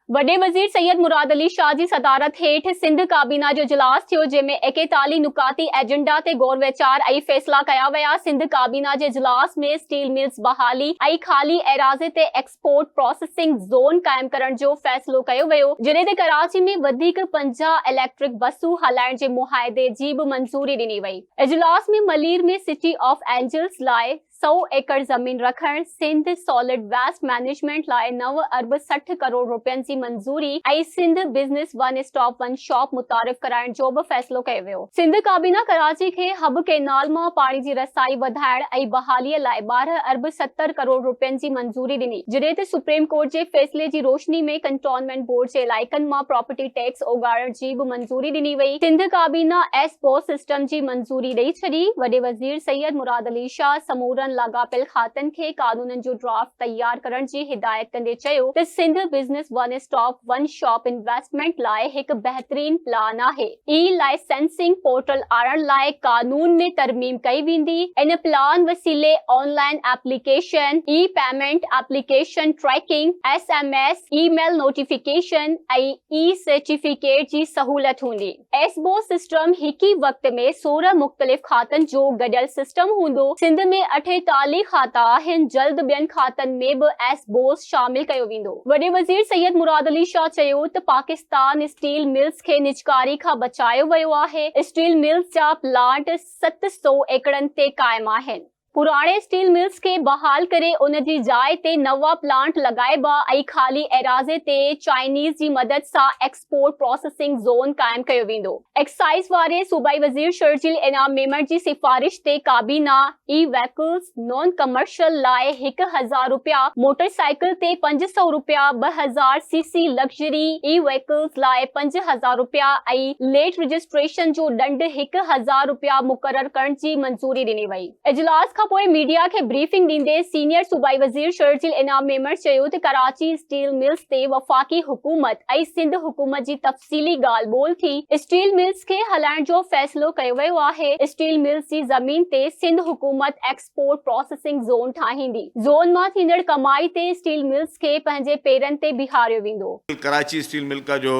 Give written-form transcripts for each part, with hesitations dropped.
वॾे वज़ीर सैयद मुराद अली शाह जी सदारत हेठ सिंध काबीना जो इजलास थियो, जंहिंमें 41 नुकाती एजेंडा ते गौर वीचार ऐं फैसला कया विया। सिंध काबीना जे इजलास में स्टील मिल्स बहाली ऐं ख़ाली एराज़े ते एक्सपोर्ट प्रोसेसिंग ज़ोन क़ाइम करण जो फ़ैसिलो कयो वियो, जॾहिं त कराची में वधीक 50 इलेक्ट्रिक बसूं हलाइण जे मुआहदे जी बि मंज़ूरी ॾिनी वई। इजलास में मलीर में सिटी ऑफ एंजल्स लाइ 100 एकड़ ज़मीन रखण, सिंध सॉलिड वेस्ट मैनेजमेंट लाइ 9 अरब 60 करोड़ रुपयनि जी मंज़ूरी ऐं Sindh business one stop one shop मुतारिफ़ कराइण जो बि फ़ैसिलो कयो वियो। सिंध काबीना कराची खे हब कैनाल मां पाणी जी रसाई वधाइण ऐं बहालीअ लाइ 12 अरब 70 करोड़ रुपयनि जी मंज़ूरी ॾिनी, जॾहिं त सुप्रीम कोर्ट जे फ़ैसिले जी रोशनी में कंटोनमेंट बोर्ड जे इलाइक़नि मां प्रॉपर्टी टैक्स उगाड़ण जी बि मंज़ूरी ॾिनी वई। सिंध काबीना एसपो सिस्टम जी मंज़ूरी ॾेई छॾी। वॾे वज़ीर सैयद मुराद अली शाह समूरनि लाॻापियल खातनि खे कानूननि जो ड्राफ्ट तैयार करण जी हिदायत कंदे चयो त Sindh business one stop one shop investment लाइ हिकु बहितरीन प्लान आहे। ई लाइसेंसिंग पोर्टल आणण लाइ कानून में तरमीम कई वेंदी। इन प्लान वसीले online application, e payment application tracking, SMS, email notification ऐं ई सर्टिफिकेट जी सहूलियत हूंदी। एसबो सिस्टम हिकु ई वक़्त में 16 मुख़्तलिफ़ खातनि जो गॾियल सिस्टम हूंदो। सिंध में 48 खाता आहिनि। जल्द ॿियनि खातनि में बि एसबोस शामिल कयो वेंदो। वॾे वज़ीर सैयद मुराद अली शाह चयो त पाकिस्तान स्टील मिल्स खे निजकारी खां बचायो वियो आहे। स्टील मिल्स जा प्लांट 700 एकड़नि ते क़ाइम आहिनि। पुराणे स्टील मिल्स खे बहाल करे उन जी जाइ ते नवा प्लांट लॻाइबा ऐं ख़ाली एराज़े ते चाइनीज़ जी मदद सां एक्सपोर्ट प्रोसेसिंग ज़ोन क़ाइम कयो वेंदो। एक्साइज़ वारे सूबाई वज़ीर शर्जील इनाम मेमण जी सिफ़ारिश ते काबीना ई व्हीकल्स नॉन कमर्शियल लाइ 1000 रुपया, मोटरसाइकिल ते 500 रुपया, 2000 सीसी लग्जरी ई व्हीकल्स लाइ 5000 रुपया ऐं लेट रजिस्ट्रेशन जो ॾंड 1000 रुपया मुक़रर करण जी मंज़ूरी ॾिनी वई। इजलास खां पोइ मीडिया खे ब्रीफिंग ॾींदे सीनियर सूबाई वज़ीर शर्जील इनाम मेमण चयो त कराची स्टील मिल्स ते वफ़ाक़ी हुकूमत ऐं सिंध हुकूमत जी तफ़सीली ॻाल्हि ॿोल थी। स्टील मिल्स खे हलाइण जो फ़ैसिलो कयो वियो आहे। स्टील मिल्स जी ज़मीन ते सिंध हुकूमत एक्सपोर्ट प्रोसेसिंग ज़ोन ठाहींदी। ज़ोन मां थींदड़ कमाई ते स्टील मिल्स खे पंहिंजे पेरनि ते बीहारियो वेंदो। कराची स्टील मिल का जो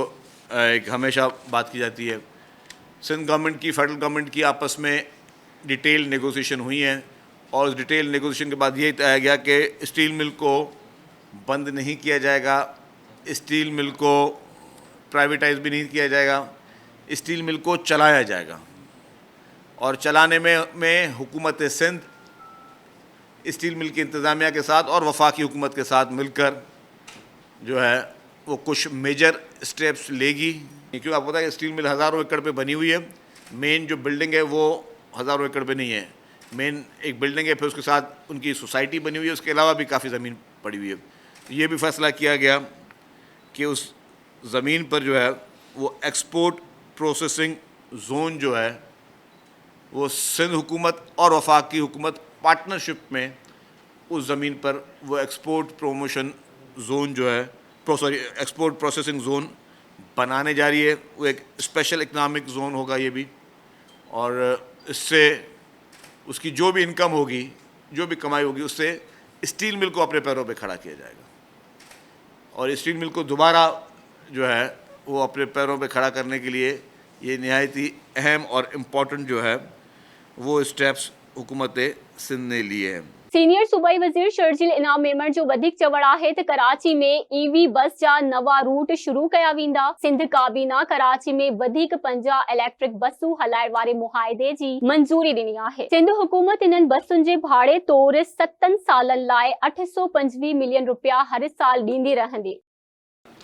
एक हमेशा बात की जाती है, सिंध गवर्नमेंट की, फेडरल गवर्नमेंट की आपस में डिटेल नेगोशिएशन हुई है और उस डिटेल नेगोशिएशन के बाद ये तय गया कि स्टील मिल को बंद नहीं किया जाएगा, स्टील मिल को प्राइवेटाइज भी नहीं किया जाएगा, स्टील मिल को चलाया जाएगा। और चलाने में हुकूमत सिंध स्टील मिल की इंतज़ामिया के साथ और वफाकी हुकूमत के साथ मिलकर जो है वो कुछ मेजर स्टेप्स लेगी। क्योंकि आपको पता है कि स्टील मिल हज़ारों एकड़ पे बनी हुई है। मेन जो बिल्डिंग है वो हज़ारों एकड़ पे नहीं है, मेन एक बिल्डिंग है, फिर उसके साथ उनकी सोसाइटी बनी हुई है, उसके अलावा भी काफ़ी ज़मीन पड़ी हुई है। ये भी फैसला किया गया कि उस ज़मीन पर जो है वो एक्सपोर्ट प्रोसेसिंग ज़ोन जो है वो सिंध हुकूमत और वफाकी हुकूमत पार्टनरशिप में उस ज़मीन पर वो एक्सपोर्ट प्रमोशन ज़ोन जो है एक्सपोर्ट प्रोसेसिंग ज़ोन बनाने जा रही है। वो एक स्पेशल इकनॉमिक ज़ोन होगा ये भी, और इससे उसकी जो भी इनकम होगी, जो भी कमाई होगी, उससे स्टील मिल को अपने पैरों पे खड़ा किया जाएगा। और स्टील मिल को दोबारा जो है वो अपने पैरों पे खड़ा करने के लिए ये निहायत ही अहम और इम्पॉर्टेंट जो है वो स्टेप्स हुकूमत सिंध ने लिए हैं। सीनियर सूबाई वज़ीर शर्जील इनाम मेमण जो वधीक चवण आहे त कराची में ईवी बस जा नवा रूट शुरू कया वेंदा। सिंध काबीना कराची में वधीक 50 इलेक्ट्रिक बसूं हलाइण वारे मुआहदे जी मंज़ूरी ॾिनी आहे। सिंध हुकूमत इन्हनि बसुनि जे भाड़े तौर 7 सालनि लाइ 825 मिलियन रुपया हर साल ॾींदी रहंदी।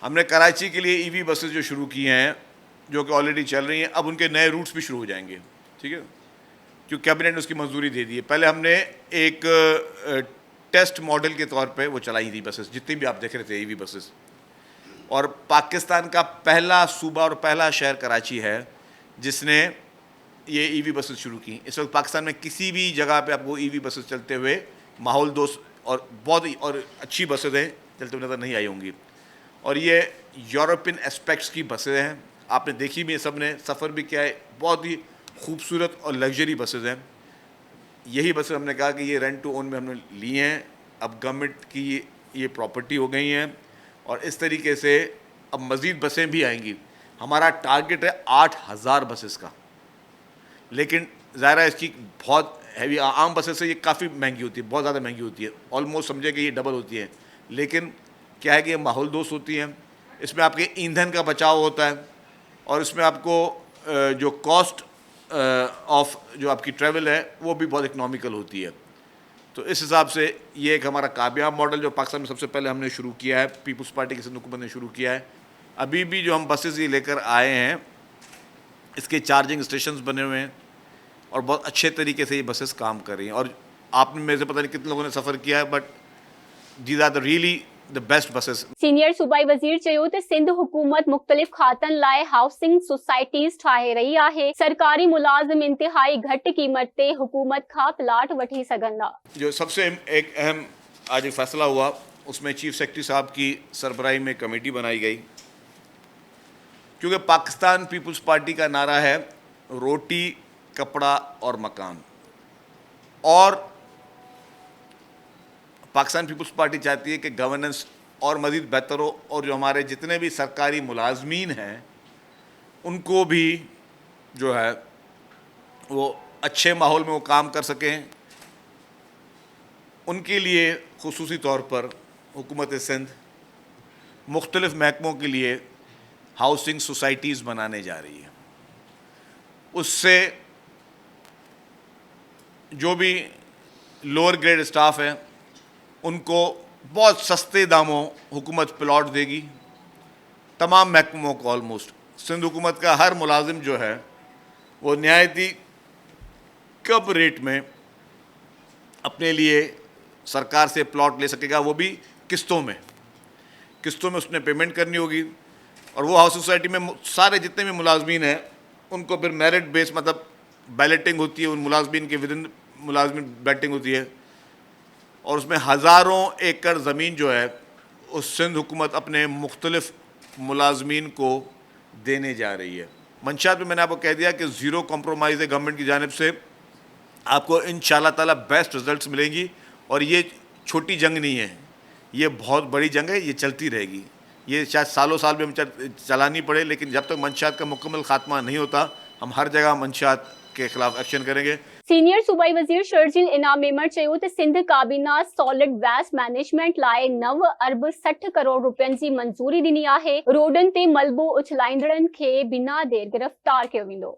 हमने कराची के लिए ईवी बसेस जो शुरू की हैं, जो कि ऑलरेडी चल रही हैं, अब उनके नए रूट्स भी शुरू हो जाएंगे। ठीक है, जो कैबिनेट ने उसकी मंजूरी दे दी है। पहले हमने एक टेस्ट मॉडल के तौर पे वो चलाई थी बसेस, जितनी भी आप देख रहे थे ईवी बसेस। और पाकिस्तान का पहला सूबा और पहला शहर कराची है जिसने ये ईवी बसेस शुरू की। इस वक्त पाकिस्तान में किसी भी जगह पे आपको ईवी बसेस चलते हुए माहौल दोस्त और बहुत ही और अच्छी बसें हैं चलते हुए नज़र नहीं आई होंगी। और ये यूरोपियन एस्पेक्ट्स की बसें हैं, आपने देखी भी, सब ने सफ़र भी किया है, बहुत ही खूबसूरत और लग्जरी बसेस हैं। यही बसें हमने कहा कि ये रेंट टू ओन में हमने ली हैं, अब गवर्नमेंट की ये प्रॉपर्टी हो गई हैं। और इस तरीके से अब मज़ीद बसें भी आएंगी। हमारा टारगेट है 8,000 बसेस का, लेकिन ज़ाहिर है इसकी बहुत हैवी, आम बसेस से ये काफ़ी महंगी होती है, बहुत ज़्यादा महंगी होती है, ऑलमोस्ट समझे कि ये डबल होती है। लेकिन क्या है कि ये माहौल दोस्त होती हैं, इसमें आपके ईंधन का बचाव होता है और इसमें आपको जो कॉस्ट ऑफ जो आपकी ट्रैवल है वो भी बहुत इकनॉमिकल होती है। तो इस हिसाब से ये एक हमारा कामयाब मॉडल जो पाकिस्तान में सबसे पहले हमने शुरू किया है, पीपल्स पार्टी की सिंध हुकूमत ने शुरू किया है। अभी भी जो हम बसेस ये लेकर आए हैं, इसके चार्जिंग स्टेशंस बने हुए हैं और बहुत अच्छे तरीके से ये बसेस काम कर रही हैं। और आपने मेरे से पता नहीं कितने लोगों ने सफ़र किया है, but these are the really the best buses. Senior सूबाई वजीर चयो त सिंध हुकूमत मुख्तलिफ खातन लाए हाउसिंग सोसाइटीज़ ठाहे रही आहे। सरकारी मुलाजिम इंतहाई घट कीमत ते हुकूमत का प्लाट वठी सघंदा। जो सबसे एक अहम आज एक फैसला हुआ, उसमें चीफ सेक्रेटरी साहब की सरबराही में कमेटी बनाई गई, क्योंकि पाकिस्तान पीपल्स पार्टी का नारा है रोटी, कपड़ा और मकान। और पाकिस्तान पीपल्स पार्टी चाहती है कि गवर्नेंस और मज़ीद बेहतर हो और जो हमारे जितने भी सरकारी मुलाजमीन हैं उनको भी जो है वो अच्छे माहौल में वो काम कर सकें। उनके लिए खुसूसी तौर पर हुकूमत सिंध मुख्तलिफ़ महकमों के लिए हाउसिंग सोसाइटीज़ बनाने जा रही है। उससे जो भी लोअर ग्रेड स्टाफ है उनको बहुत सस्ते दामों हुकूमत प्लॉट देगी। तमाम महकमों को ऑलमोस्ट सिंध हुकूमत का हर मुलाजिम जो है वो नहायती कम रेट में अपने लिए सरकार से प्लॉट ले सकेगा, वो भी किस्तों में उसने पेमेंट करनी होगी। और वो हाउस सोसाइटी में सारे जितने भी मुलाजमीन हैं उनको फिर मेरिट बेस, मतलब बैलेटिंग होती है, उन मुलाजमीन के विदिन मुलाजमीन बैटिंग होती है और उसमें हज़ारों एकड़ ज़मीन जो है उस सिंध हुकूमत अपने मुख्तलिफ़ मुलाजमीन को देने जा रही है। मंशात में मैंने आपको कह दिया कि ज़ीरो कॉम्प्रोमाइज़ है गवर्नमेंट की जानिब से, आपको इंशाअल्लाह ताला बेस्ट रिजल्ट्स मिलेंगी। और ये छोटी जंग नहीं है, ये बहुत बड़ी जंग है, ये चलती रहेगी। ये शायद सालों साल में चलानी पड़े, लेकिन जब तक मंशात का मुकम्मल खात्मा नहीं होता हम हर जगह मंशात के खिलाफ एक्शन करेंगे। सीनियर सूबाई वजीर शर्जील इनाम मेमर चयो त सिंध काबीना सॉलिड वेस्ट मैनेजमेंट लाए 9 अरब 60 करोड़ रुपयनि जी मंजूरी ॾिनी आहे। रोडनि ते मलबो उछलाईंदड़नि खे बिना देर गिरफ़्तार कयो वेंदो।